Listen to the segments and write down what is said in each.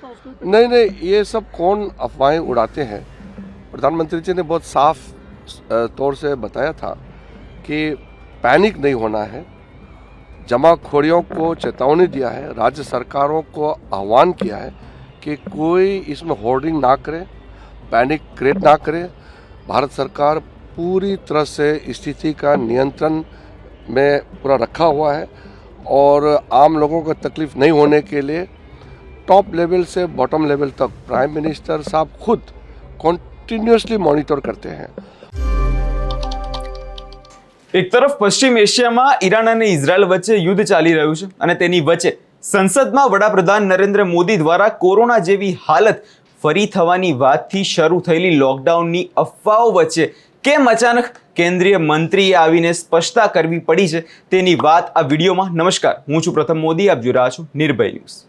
नहीं नहीं, ये सब कौन अफवाहें उड़ाते हैं। प्रधानमंत्री जी ने बहुत साफ तौर से बताया था कि पैनिक नहीं होना है। जमाखोरियों को चेतावनी दिया है, राज्य सरकारों को आह्वान किया है कि कोई इसमें होर्डिंग ना करे, पैनिक क्रिएट ना करे। भारत सरकार पूरी तरह से स्थिति का नियंत्रण में पूरा रखा हुआ है और आम लोगों को तकलीफ नहीं होने के लिए टॉप लेवल से बॉटम लेवल तक प्राइम मिनिस्टर साहब खुद कॉन्टिन्यूसली मॉनिटर करते हैं। એક તરફ પશ્ચિમ એશિયામાં ઈરાન અને ઇઝરાયલ વચ્ચે યુદ્ધ ચાલી રહ્યું છે અને તેની વચ્ચે સંસદમાં વડાપ્રધાન નરેન્દ્ર મોદી દ્વારા કોરોના જેવી હાલત ફરી થવાની વાતથી શરૂ થયેલી લોકડાઉનની અફવાઓ વચ્ચે કેમ અચાનક કેન્દ્રીય મંત્રીએ આવીને સ્પષ્ટતા કરવી પડી છે તેની વાત આ વિડીયોમાં। નમસ્કાર, હું છું પ્રથમ મોદી, આપ જોઈ રહ્યા છો નિર્ભય ન્યૂઝ।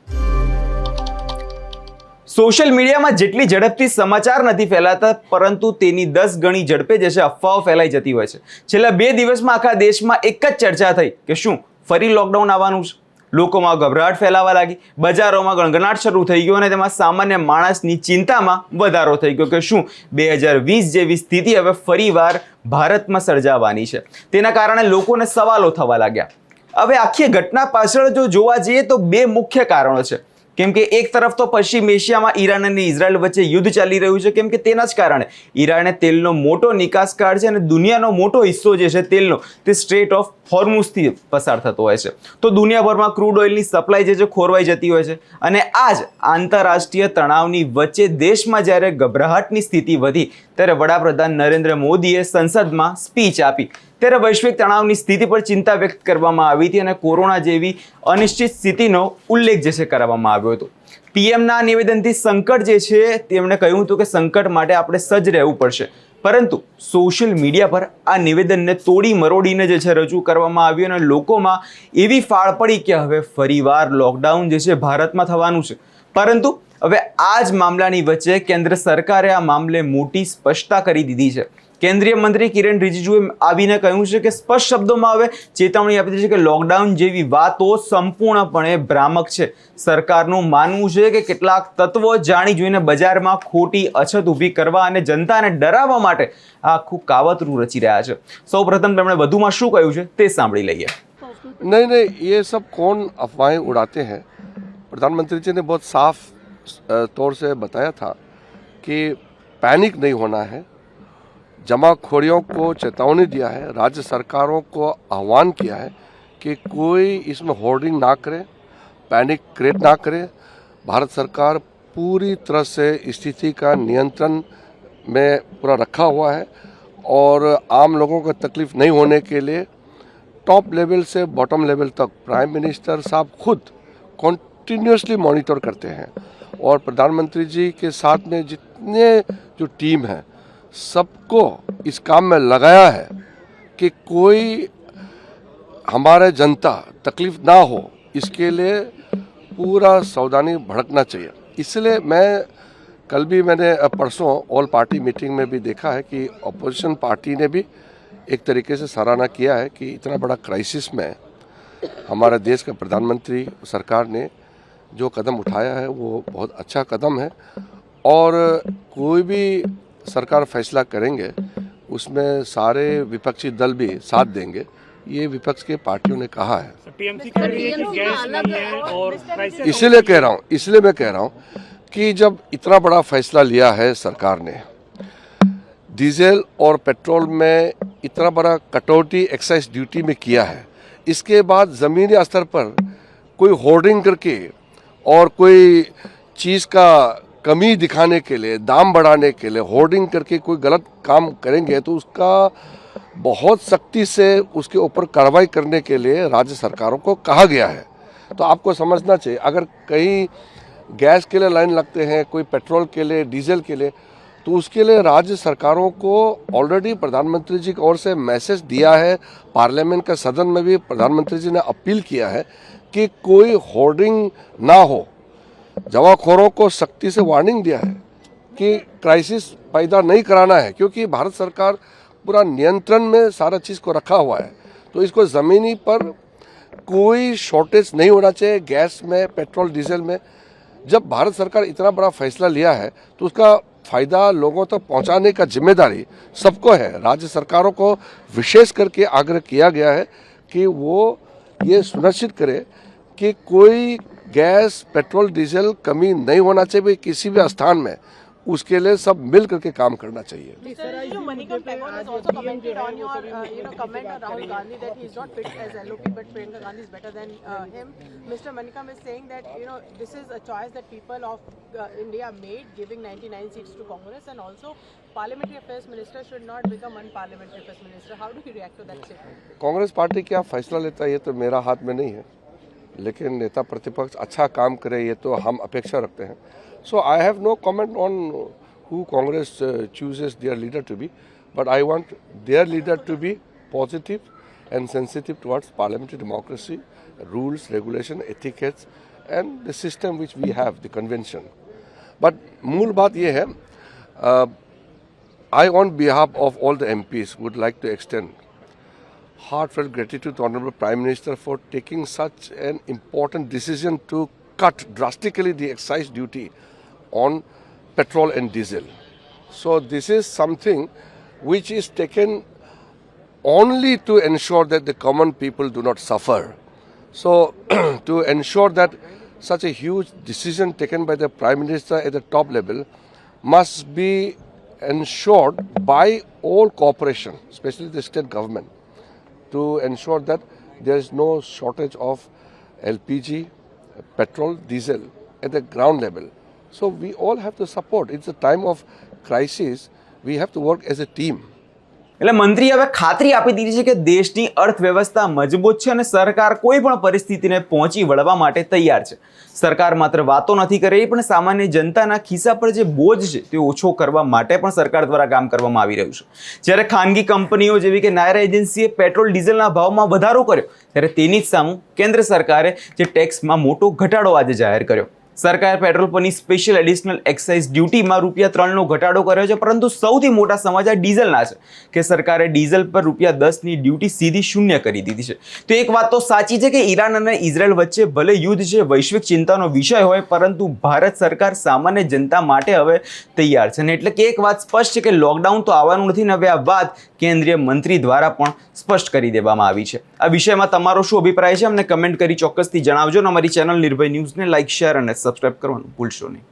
સોશિયલ મીડિયામાં જેટલી ઝડપથી સમાચાર નથી ફેલાતા, પરંતુ તેની 10 ગણી ઝડપે જે છે અફવાઓ ફેલાઈ જતી હોય છે। છેલ્લા 2 દિવસમાં આખા દેશમાં એક જ ચર્ચા થઈ કે શું ફરી લોકડાઉન આવવાનું છે। લોકોમાં ગભરાટ ફેલાવા લાગી, બજારોમાં ગણગણાટ શરૂ થઈ ગયો અને તેમાં સામાન્ય માણસની ચિંતામાં વધારો થઈ ગયો કે શું 2020 જેવી સ્થિતિ હવે ફરીવાર ભારતમાં સર્જાવાની છે। તેના કારણે લોકોને સવાલો થવા લાગ્યા। હવે આખી ઘટના પાછળ જો જોવા જઈએ તો 2 મુખ્ય કારણો છે। કેમ કે એક તરફ તો પશ્ચિમ એશિયામાં ઈરાન અને ઇઝરાયલ વચ્ચે યુદ્ધ ચાલી રહ્યું છે, કેમ કે તેના જ કારણે ઈરાને તેલનો મોટો નિકાસકાર છે અને દુનિયાનો મોટો હિસ્સો જે છે તેલનો તે સ્ટ્રેટ ઓફ હોર્મુઝથી પસાર થતો હોય છે। તો દુનિયાભરમાં ક્રૂડ ઓઇલની સપ્લાય જે છે ખોરવાઈ જતી હોય છે અને આ જ આંતરરાષ્ટ્રીય તણાવની વચ્ચે દેશમાં જ્યારે ગભરાટની સ્થિતિ વધી ત્યારે વડાપ્રધાન નરેન્દ્ર મોદીએ સંસદમાં સ્પીચ આપી ત્યારે વૈશ્વિક તણાવની સ્થિતિ પર ચિંતા વ્યક્ત કરવામાં આવી હતી અને કોરોના જેવી અનિશ્ચિત સ્થિતિનો ઉલ્લેખ જે છે કરવામાં આવ્યો હતો। પીએમના નિવેદનથી સંકટ જે છે તેમણે કહ્યું હતું કે સંકટ માટે આપણે સજ્જ રહેવું પડશે, પરંતુ સોશિયલ મીડિયા પર આ નિવેદનને તોડી મરોડીને જે છે રજૂ કરવામાં આવ્યું અને લોકોમાં એવી ફાળ પડી કે હવે ફરીવાર લોકડાઉન જે છે ભારતમાં થવાનું છે। પરંતુ હવે આ જ મામલાની વચ્ચે કેન્દ્ર સરકારે આ મામલે મોટી સ્પષ્ટતા કરી દીધી છે। કેન્દ્રીય મંત્રી કિરણ રિજિજુએ આવીને કહ્યું છે કે સ્પષ્ટ શબ્દોમાં હવે ચેતવણી આપી દીધી છે કે લોકડાઉન જેવી વાતો સંપૂર્ણપણે ભ્રામક છે। સરકારનું માનવું છે કે કેટલાક તત્વો જાણી જોઈને બજારમાં ખોટી અછત ઊભી કરવા અને જનતાને ડરાવવા માટે આખું કાવતરું રચી રહ્યા છે। સૌપ્રથમ તેમણે વધુમાં શું કહ્યું છે તે સાંભળી લઈએ। नहीं नहीं, ये सब कौन अफवाहें उड़ाते हैं। प्रधानमंत्री जी ने बहुत साफ तौर से बताया था कि पैनिक नहीं होना है। जमाखोरियों को चेतावनी दिया है, राज्य सरकारों को आह्वान किया है कि कोई इसमें होर्डिंग ना करे, पैनिक क्रिएट ना करे। भारत सरकार पूरी तरह से स्थिति का नियंत्रण में पूरा रखा हुआ है और आम लोगों को तकलीफ नहीं होने के लिए टॉप लेवल से बॉटम लेवल तक प्राइम मिनिस्टर साहब खुद कॉन्टिन्यूसली मॉनिटर करते हैं और प्रधानमंत्री जी के साथ में जितने जो टीम है सबको इस काम में लगाया है कि कोई हमारे जनता तकलीफ ना हो, इसके लिए पूरा सावधानी भड़कना चाहिए। इसलिए मैंने परसों ऑल पार्टी मीटिंग में भी देखा है कि अपोजिशन पार्टी ने भी एक तरीके से सराहना किया है कि इतना बड़ा क्राइसिस में हमारे देश का प्रधानमंत्री सरकार ने जो कदम उठाया है वो बहुत अच्छा कदम है और कोई भी सरकार फैसला करेंगे उसमें सारे विपक्षी दल भी साथ देंगे, ये विपक्ष के पार्टियों ने कहा है। इसलिए मैं कह रहा हूँ कि जब इतना बड़ा फैसला लिया है सरकार ने, डीजल और पेट्रोल में इतना बड़ा कटौती एक्साइज ड्यूटी में किया है, इसके बाद ज़मीनी स्तर पर कोई होर्डिंग करके और कोई चीज़ का कमी दिखाने के लिए, दाम बढ़ाने के लिए होर्डिंग करके कोई गलत काम करेंगे तो उसका बहुत सख्ती से उसके ऊपर कार्रवाई करने के लिए राज्य सरकारों को कहा गया है। तो आपको समझना चाहिए, अगर कहीं गैस के लिए लाइन लगते हैं, कोई पेट्रोल के लिए, डीजल के लिए, तो उसके लिए राज्य सरकारों को ऑलरेडी प्रधानमंत्री जी की ओर से मैसेज दिया है। पार्लियामेंट के सदन में भी प्रधानमंत्री जी ने अपील किया है कि कोई होर्डिंग ना हो। जमाखोरों को सख्ती से वार्निंग दिया है कि क्राइसिस पैदा नहीं कराना है, क्योंकि भारत सरकार पूरा नियंत्रण में सारा चीज़ को रखा हुआ है। तो इसको ज़मीनी पर कोई शॉर्टेज नहीं होना चाहिए, गैस में, पेट्रोल डीजल में। जब भारत सरकार इतना बड़ा फैसला लिया है तो उसका फायदा लोगों तक पहुंचाने का जिम्मेदारी सबको है। राज्य सरकारों को विशेष करके आग्रह किया गया है कि वो ये सुनिश्चित करे कि कोई गैस पेट्रोल डीजल कमी नहीं होना चाहिए किसी भी स्थान में, उसके लिए सब मिल करके काम करना चाहिए। Mr. Manikam Tagore has also commented on your, comment on Rahul Gandhi that he is not fit as LOP, but Priyanka Gandhi is better than him. Mr. Manikam is saying that this is a choice that people of India made, giving 99 seats to Congress, and also Parliamentary Affairs Minister should not become Unparliamentary Affairs Minister. How do you react to that statement? Congress party क्या फैसला लेता है ये तो मेरा हाथ में नहीं है, लेकिन नेता प्रतिपक्ष अच्छा काम करे ये तो हम अपेक्षा रखते हैं। So I have no comment on who Congress chooses their leader to be, but I want their leader to be positive and sensitive towards parliamentary democracy, rules, regulation, etiquettes, and the system which we have, the convention. But मूल बात ये है, I on behalf of all the MPs would like to extend heartfelt gratitude to Honorable Prime Minister for taking such an important decision to cut drastically the excise duty on petrol and diesel. So this is something which is taken only to ensure that the common people do not suffer. So to ensure that such a huge decision taken by the Prime Minister at the top level must be ensured by all cooperation, especially the state government, to ensure that there is no shortage of LPG, petrol, diesel at the ground level. So we all have to support. It's a time of crisis. We have to work as a team. એટલે મંત્રીએ હવે ખાતરી આપી દીધી છે કે દેશની અર્થવ્યવસ્થા મજબૂત છે અને સરકાર કોઈ પણ પરિસ્થિતિને પહોંચી વળવા માટે તૈયાર છે. સરકાર માત્ર વાતો નથી કરી રહી, પણ સામાન્ય જનતાના ખિસ્સા પર જે બોજ છે તે ઓછો કરવા માટે પણ સરકાર દ્વારા કામ કરવામાં આવી રહ્યું છે. જ્યારે ખાનગી કંપનીઓ જેવી કે નાયરા એજન્સીએ પેટ્રોલ ડીઝલના ભાવમાં વધારો કર્યો, ત્યારે તેની જ સામે કેન્દ્ર સરકારે જે ટેક્સમાં મોટો ઘટાડો આજે જાહેર કર્યો. સરકારે પેટ્રોલ પરની સ્પેશિયલ એડિશનલ એક્સાઇઝ ડ્યુટીમાં ₹3નો ઘટાડો કર્યો છે, પરંતુ સૌથી મોટા સમાચાર ડીઝલના છે કે સરકારે ડીઝલ પર ₹10ની ડ્યુટી સીધી શૂન્ય કરી દીધી છે. તો એક વાત તો સાચી છે કે ઈરાન અને ઇઝરાયલ વચ્ચે ભલે યુદ્ધ છે, વૈશ્વિક ચિંતાનો વિષય હોય, પરંતુ ભારત સરકાર સામાન્ય જનતા માટે હવે તૈયાર છે. અને એટલે કે એક વાત સ્પષ્ટ છે કે લોકડાઉન તો આવવાનું નથી, ને હવે આ વાત કેન્દ્રીય મંત્રી દ્વારા પણ સ્પષ્ટ કરી દેવામાં આવી છે. આ વિષયમાં તમારો શું અભિપ્રાય છે અમને કમેન્ટ કરી ચોક્કસથી જણાવજો. અને અમારી ચેનલ નિર્ભય ન્યૂઝને લાઇક, શેર અને સબસ્ક્રાઇબ કરવાનું ભૂલશો નહીં.